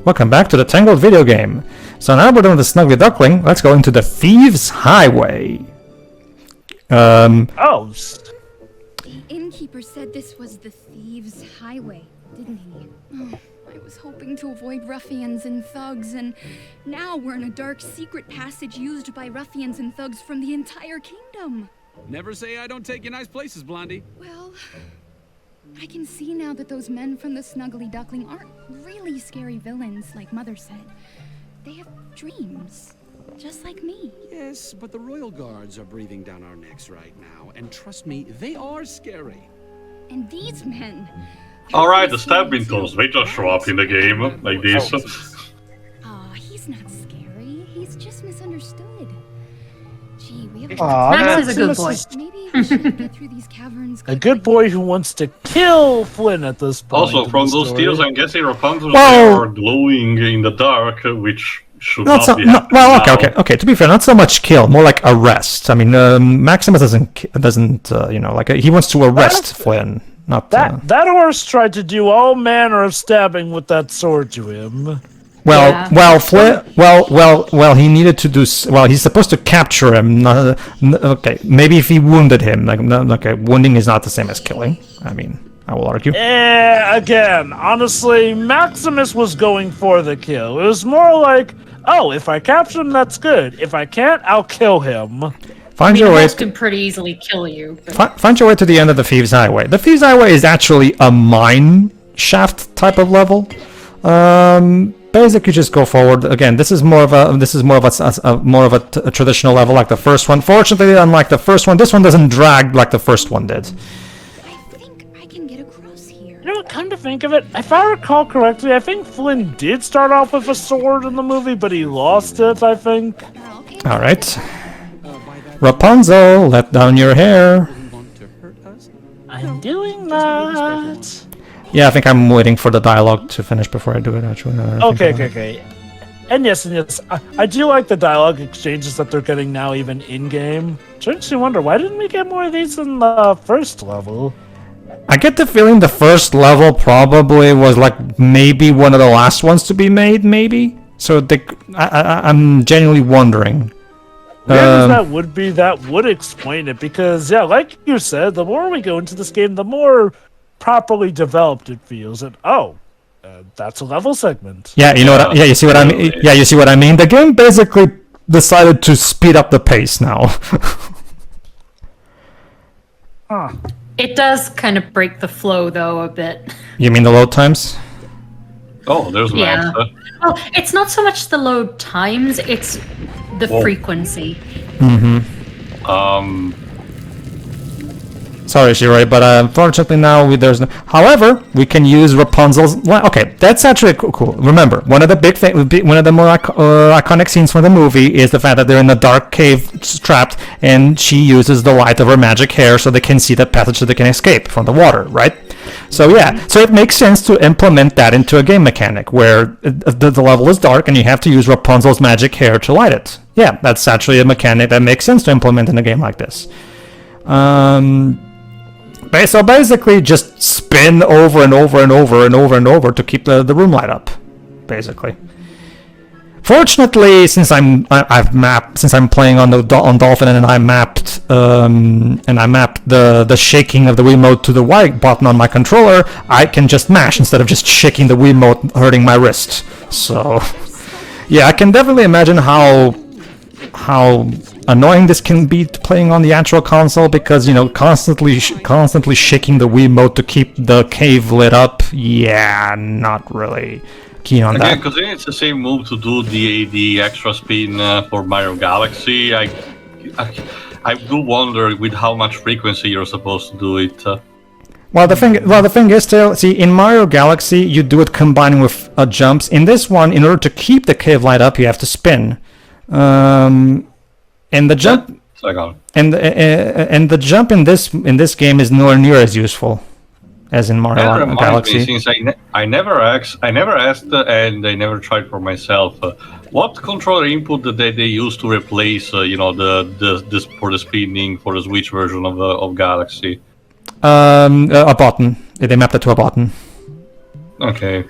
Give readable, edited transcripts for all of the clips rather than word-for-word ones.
Welcome back to the Tangled video game. So now we're done with the Snuggly Duckling. Let's go into the Thieves Highway. The innkeeper said this was the Thieves Highway, didn't he? Oh, I was hoping to avoid ruffians and thugs, and now we're in a dark secret passage used by ruffians and thugs from the entire kingdom. Never say I don't take you nice places, Blondie. Well, I can see now that those men from the Snuggly Duckling aren't really scary villains, like Mother said. They have dreams, just like me. Yes, but the royal guards are breathing down our necks right now, and trust me, they are scary. And these men... Alright, the Stabbingtons, they just show up in the game, like this. Aw, he's not scary. He's just misunderstood. Gee, we have Max is a good boy. Maybe we should get through these caverns. A good boy who wants to kill Flynn at this point. Also, from those tales, I'm guessing Rapunzel Well- are glowing in the dark, which should not be happening well, now. okay. To be fair, not so much kill, more like arrest. I mean, Maximus doesn't he wants to arrest Flynn. Not That horse tried to do all manner of stabbing with that sword to him. Flynn. He needed to do. He's supposed to capture him. Okay, maybe if he wounded him, wounding is not the same as killing. I mean, I will argue. Again, honestly, Maximus was going for the kill. It was more like, oh, if I capture him, that's good. If I can't, I'll kill him. Find your way. Can pretty easily kill you. Find your way to the end of the Thieves Highway. The Thieves Highway is actually a mine shaft type of level. Basically, just go forward. Again, this is more of a traditional level like the first one. Fortunately, unlike the first one, this one doesn't drag like the first one did. I think I can get across here. You know what, come to think of it, if I recall correctly, I think Flynn did start off with a sword in the movie, but he lost it, I think. Okay. All right. Rapunzel, let down your hair. I'm doing that. Yeah, I think I'm waiting for the dialogue to finish before I do it, actually. Okay. And yes, I do like the dialogue exchanges that they're getting now, even in-game. Which makes me wonder, why didn't we get more of these in the first level? I get the feeling the first level probably was like maybe one of the last ones to be made, maybe? So I'm genuinely wondering. That would explain it, because, yeah, like you said, the more we go into this game, the more properly developed it feels, and that's a level segment. Yeah, you know what? You see what I mean? Yeah, you see what I mean? The game basically decided to speed up the pace now. It does kind of break the flow, though, a bit. You mean the load times? Oh, there's Max. Yeah. Well, it's not so much the load times, it's the frequency. Sorry, Shiroi, but unfortunately now there's no... However, we can use Rapunzel's... Okay, that's actually cool. Remember, one of the more iconic scenes from the movie is the fact that they're in a dark cave trapped, and she uses the light of her magic hair so they can see the passage so they can escape from the water, right? So yeah, so it makes sense to implement that into a game mechanic where the level is dark and you have to use Rapunzel's magic hair to light it. Yeah, that's actually a mechanic that makes sense to implement in a game like this. So basically, just spin over and over and over and over and over to keep the room light up, basically. Fortunately, since I'm playing on Dolphin and I mapped the shaking of the Wiimote to the Y button on my controller, I can just mash instead of just shaking the Wiimote, hurting my wrist. So, yeah, I can definitely imagine how annoying this can be playing on the actual console, because constantly shaking the Wiimote to keep the cave lit up. Yeah, not really keen on that. Again, because it's the same move to do the extra spin for Mario Galaxy. I do wonder with how much frequency you're supposed to do it. Well, the thing is, still, see, in Mario Galaxy, you do it combining with jumps. In this one, in order to keep the cave light up, you have to spin. And the jump and the jump in this game is nowhere near as useful as in Mario Galaxy. Me, since I never asked and I never tried for myself. What controller input did they use to replace this for the spinning for the Switch version of Galaxy? A button. They mapped it to a button. Okay.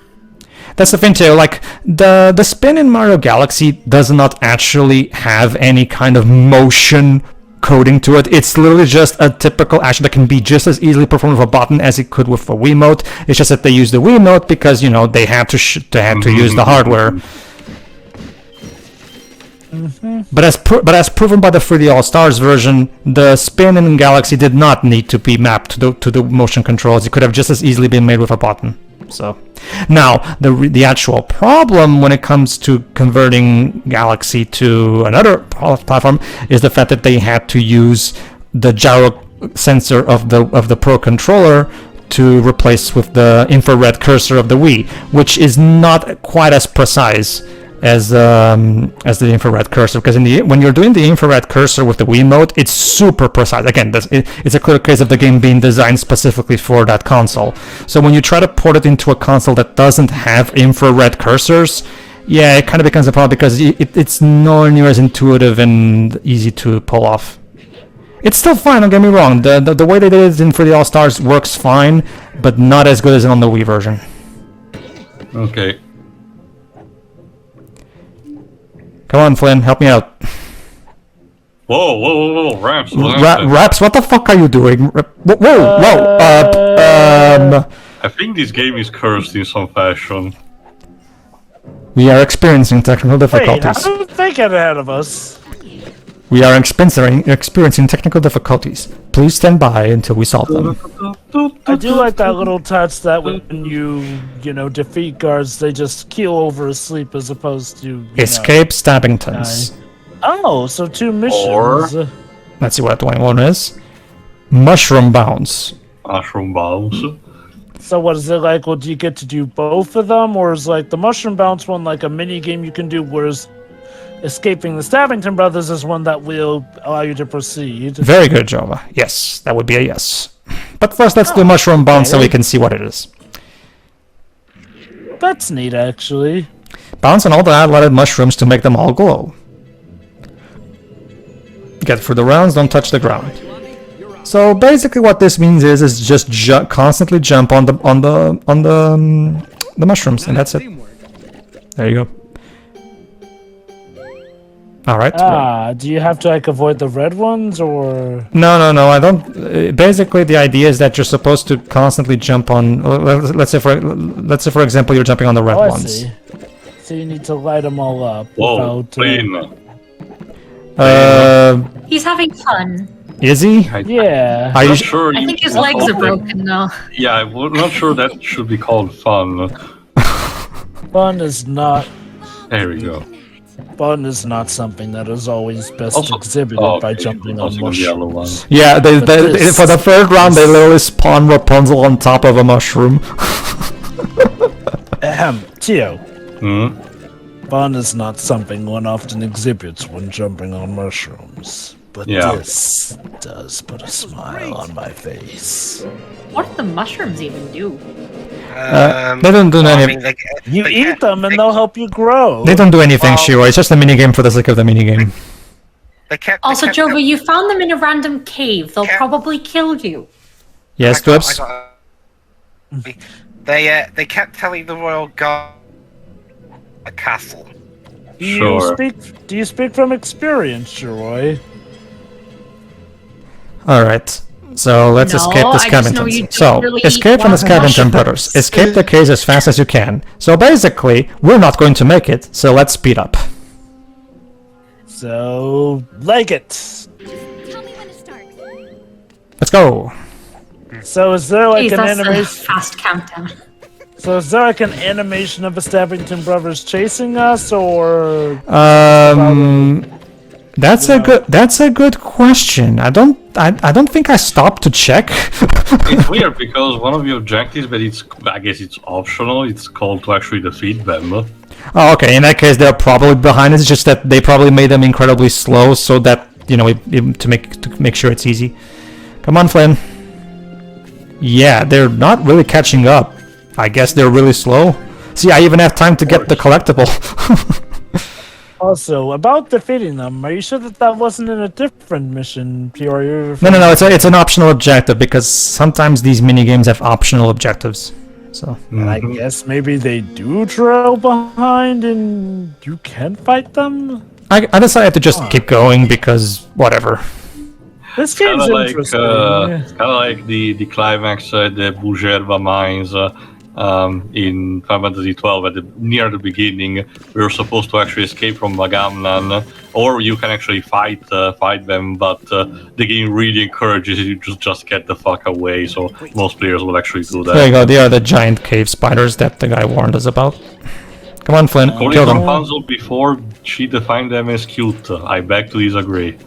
That's the thing too. Like the spin in Mario Galaxy does not actually have any kind of motion coding to it. It's literally just a typical action that can be just as easily performed with a button as it could with a Wiimote. It's just that they use the Wiimote because they had to use the hardware. But as proven by the 3D All Stars version, the spin in Galaxy did not need to be mapped to the motion controls. It could have just as easily been made with a button. So now the actual problem when it comes to converting Galaxy to another platform is the fact that they had to use the gyro sensor of the Pro controller to replace with the infrared cursor of the Wii, which is not quite as precise as the infrared cursor, because when you're doing the infrared cursor with the Wiimote, it's super precise. Again, it's a clear case of the game being designed specifically for that console. So when you try to port it into a console that doesn't have infrared cursors, yeah, it kind of becomes a problem because it's nowhere near as intuitive and easy to pull off. It's still fine, don't get me wrong. The way they did it in 3D All Stars works fine, but not as good as on the Wii version. Okay. Come on, Flynn, help me out. Whoa, Raps. Raps, what the fuck are you doing? Whoa. I think this game is cursed in some fashion. We are experiencing technical Wait, difficulties. how did they get ahead of us? We are experiencing technical difficulties. Please stand by until we solve them. I do like that little touch that when you defeat guards, they just keel over asleep as opposed to Escape Stabbingtons. Oh, so 2 missions. Or- Let's see what one is. Mushroom Bounce. Mushroom bounce. So what is it like? Well, do you get to do both of them, or is like the mushroom bounce one like a mini game you can do, whereas escaping the Stabbington brothers is one that will allow you to proceed? Very good, Jova. Yes, that would be a yes. But first, let's do Mushroom Bounce so we can see what it is. That's neat, actually. Bounce on all the highlighted mushrooms to make them all glow. Get through the rounds, don't touch the ground. So basically, what this means is just constantly jump on the mushrooms, and that's it. There you go. All right. Do you have to like avoid the red ones, or? No. I don't. Basically, the idea is that you're supposed to constantly jump on. Let's say for example, you're jumping on the red I ones. see. So you need to light them all up. Whoa, without, Flynn. He's having fun. Is he? Yeah. Are you Not sure. I think his legs are broken now. Yeah, I'm not sure that should be called fun. Fun is not. There we go. Fun is not something that is always best Also- exhibited by jumping on Also the yellow one. mushrooms. Yeah, they this- for the third round they literally spawn Rapunzel on top of a mushroom. Tio. Hmm? Fun is not something one often exhibits when jumping on mushrooms. But Yeah. this does put a smile on my face. What do the mushrooms even do? They don't do any. You eat them and they'll help you grow. They don't do anything, Shiro. It's just a minigame for the sake of the minigame. Also, Jova, you found them in a random cave. They'll probably kill you. Yes, Dwebs? They kept telling the royal guard a castle. Sure. Do you speak from experience, Shiroi? Alright. So let's No, escape the I just know you Scavengtons. So, don't really escape eat from the wild Scavengton mushrooms. brothers. Escape the cave as fast as you can. So basically, we're not going to make it, so let's speed up. So, like it. Tell me when to start. Let's go. So is there like Jeez, an that's a animation? fast countdown. So is there like an animation of the Stabbington brothers chasing us, or That's a good question. I don't think I stopped to check. It's weird because one of the objectives, but I guess it's optional. It's called to actually defeat them. Oh, okay. In that case, they're probably behind. It's just that they probably made them incredibly slow, so that to make sure it's easy. Come on, Flynn. Yeah, they're not really catching up. I guess they're really slow. See, I even have time to get the collectible. also about defeating them? Are you sure that wasn't in a different mission, Peoria? No. It's an optional objective because sometimes these mini games have optional objectives. So And I guess maybe they do trail behind and you can fight them? I decided to just keep going because whatever. This game's interesting. It's kind of like the climax at the Bujerba mines in Final Fantasy XII. Near the beginning, we were supposed to actually escape from Magamnan, or you can actually fight them, but the game really encourages you to just get the fuck away. So most players will actually do that. There you go. They are the giant cave spiders that the guy warned us about. Come on, Flynn, According kill to them. Rapunzel before, she defined them as cute. I beg to disagree.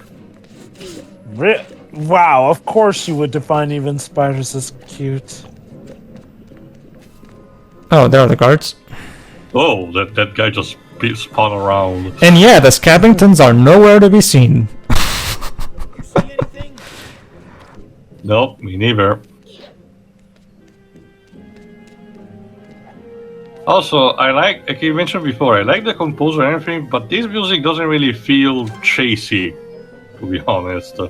Wow, of course you would define even spiders as cute. Oh, there are the guards. Oh, that guy just spun around. And yeah, the Stabbingtons are nowhere to be seen. Nope, me neither. Also, like you mentioned before, I like the composer and everything, but this music doesn't really feel chasey, to be honest.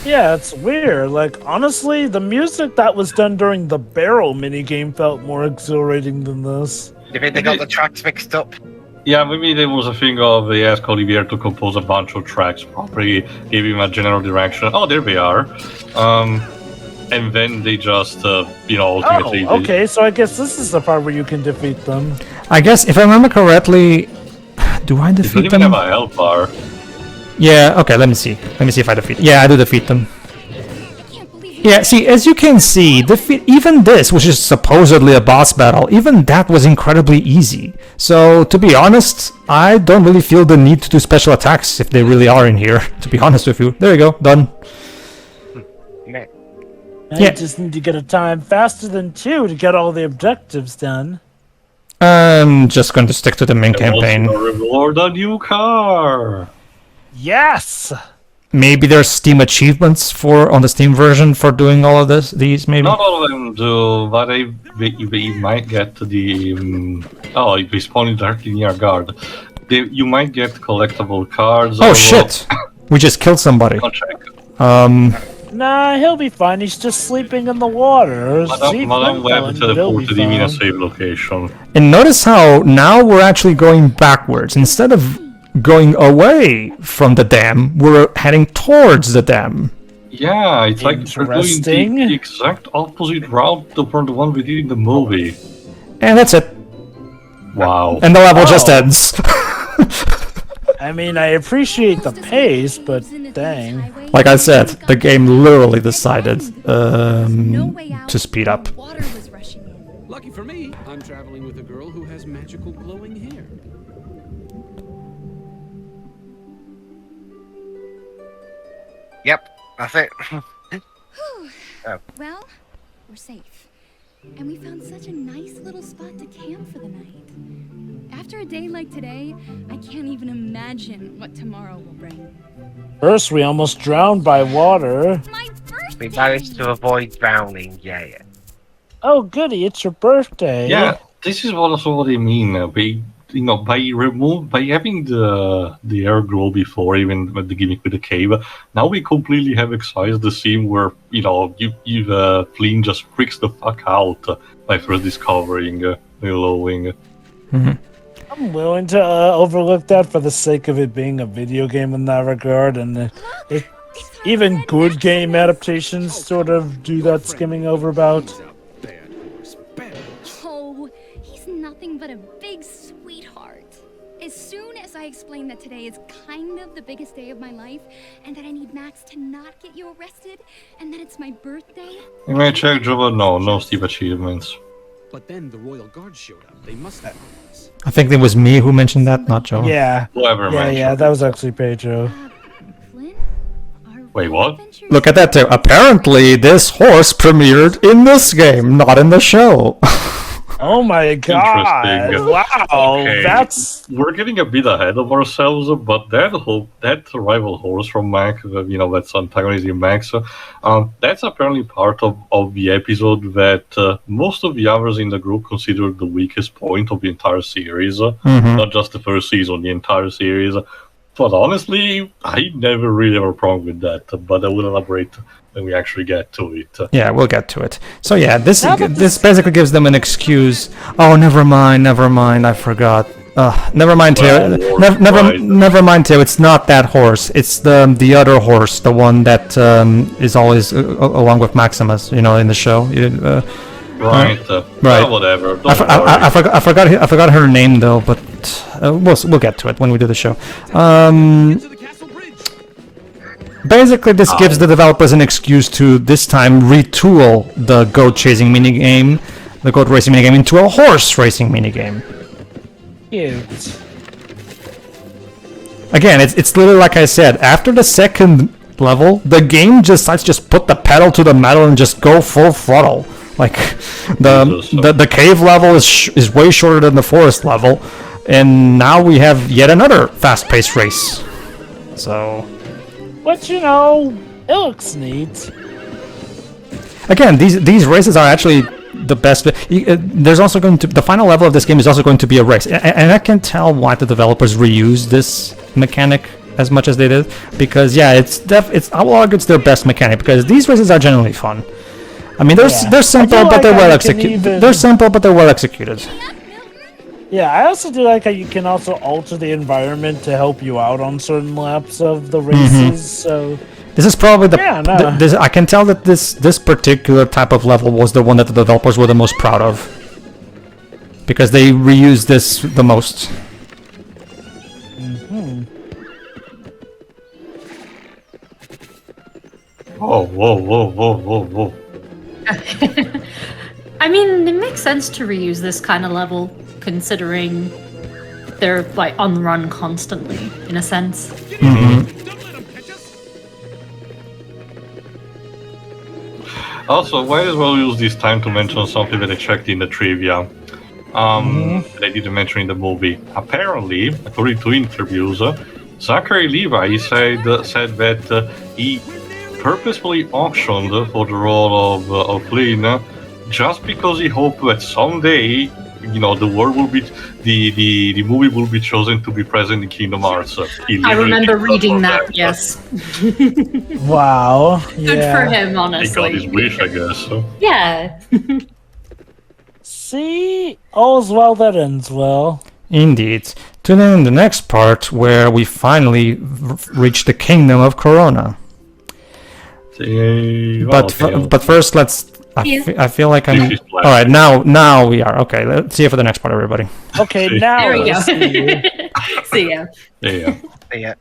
Yeah, it's weird. Like, honestly, the music that was done during the barrel minigame felt more exhilarating than this. You think they got the tracks mixed up? Yeah, maybe there was a thing of they asked Olivier to compose a bunch of tracks, probably gave him a general direction. Oh, there they are. And then they just, ultimately... Oh, okay, so I guess this is the part where you can defeat them. I guess if I remember correctly, do I They don't defeat even them? have a health bar. Yeah, okay, let me see. Let me see if I defeat. Yeah, I do defeat them. I can't believe you. Yeah, see, as you can see, even this, which is supposedly a boss battle, even that was incredibly easy. So, to be honest, I don't really feel the need to do special attacks if they really are in here, to be honest with you. There you go, done. Meh. Now Yeah. You just need to get a time faster than 2 to get all the objectives done. I'm just going to stick to the main campaign. Also reward a new car. Yes! Maybe there's Steam achievements on the Steam version for doing all of these maybe? Not all of them do, but they might get the... if they spawn directly near guard. You might get collectible cards. Oh or- shit! We just killed somebody. I'll check. Nah, he'll be fine. He's just sleeping in the water. Madame Web teleported him in a safe location. And notice how now we're actually going backwards. Instead of going away from the dam, we're heading towards the dam. Yeah, it's like we're doing Interesting. the exact opposite route from the one we did in the movie. And that's it. Wow. And the level just Oh. ends. I mean, I appreciate the pace, but dang. Like I said, the game literally decided to speed up. Water was rushing in. Lucky for me, I'm traveling with a girl who has magical glowing hair. Yep, that's it. Well, we're safe. And we found such a nice little spot to camp for the night. After a day like today, I can't even imagine what tomorrow will bring. First, we almost drowned by water. It's my birthday! We managed to avoid drowning, yeah. Oh, goody, it's your birthday. Yeah, this is also what I mean. By having the air glow before, even with the gimmick with the cave, now we completely have excised the scene where Flynn just freaks the fuck out by first discovering glowing. I'm willing to overlook that for the sake of it being a video game in that regard, and even good game adaptations sort of do that skimming over about. Bad horse, bad horse. Oh, he's nothing but a big sweetheart. As soon as I explain that today is kind of the biggest day of my life, and that I need Max to not get you arrested, and that it's my birthday. You may check, Jova. No Steve achievements. But then the Royal Guard showed up. They must have us. I think it was me who mentioned that, not Joe. Yeah, Whoever mentioned yeah, that was actually Pedro. Flynn? Our Wait, what? adventures- Look at that too. Apparently, this horse premiered in this game, not in the show. Oh my god! Interesting. Wow, Okay. We're getting a bit ahead of ourselves, but that rival horse from Mac, that's antagonizing Max, that's apparently part of the episode that most of the others in the group considered the weakest point of the entire series. Not just the first season, the entire series. But honestly, I never really have a problem with that. But I will elaborate when we actually get to it. Yeah, we'll get to it. So yeah, this How about this basically gives them an excuse. Oh, never mind. I forgot. Never mind, Teo. Never mind, Teo. It's not that horse. It's the other horse, the one that is always along with Maximus. You know, in the show. Right. Right. Well, whatever. Don't I worry. forgot her name though, but we'll get to it when we do the show. Into the castle bridge. Basically, this gives the developers an excuse to this time retool the goat chasing minigame, the goat racing minigame, into a horse racing minigame. Cute. Again, it's literally like I said. After the second level, the game just decides just put the pedal to the metal and just go full throttle. Like the cave level is way shorter than the forest level, and now we have yet another fast-paced race. So, But you know, it looks neat. again, these races are actually the best. There's also going to the final level of this game is also going to be a race, and I can tell why the developers reused this mechanic as much as they did, because yeah, I will argue it's their best mechanic, because these races are genuinely fun. I mean, they're simple, but they're well executed. They're simple, but they're well executed. Yeah, I also do like how you can also alter the environment to help you out on certain laps of the races. So This is probably Yeah, I can tell that this particular type of level was the one that the developers were the most proud of, because they reused this the most. Oh, whoa. I mean, it makes sense to reuse this kind of level, considering they're like on the run constantly, in a sense. Don't let him catch us. Also, might as well use this time to mention something that I checked in the trivia. That I didn't mention in the movie. Apparently, according to interviews, Zachary Levi said that he purposefully auctioned for the role of Flynn just because he hoped that someday, you know, the movie will be chosen to be present in Kingdom Hearts. I remember reading that, yes. wow, Good for him, He got honestly. his wish, I guess. Yeah. See, all's well that ends well. Indeed. Tune in the next part where we finally reach the kingdom of Corona. But first, let's. I feel like I'm. This is All right, now we are okay. Let's see you for the next part, everybody. Okay, now There we go. let's see. See ya. Yeah. Yeah.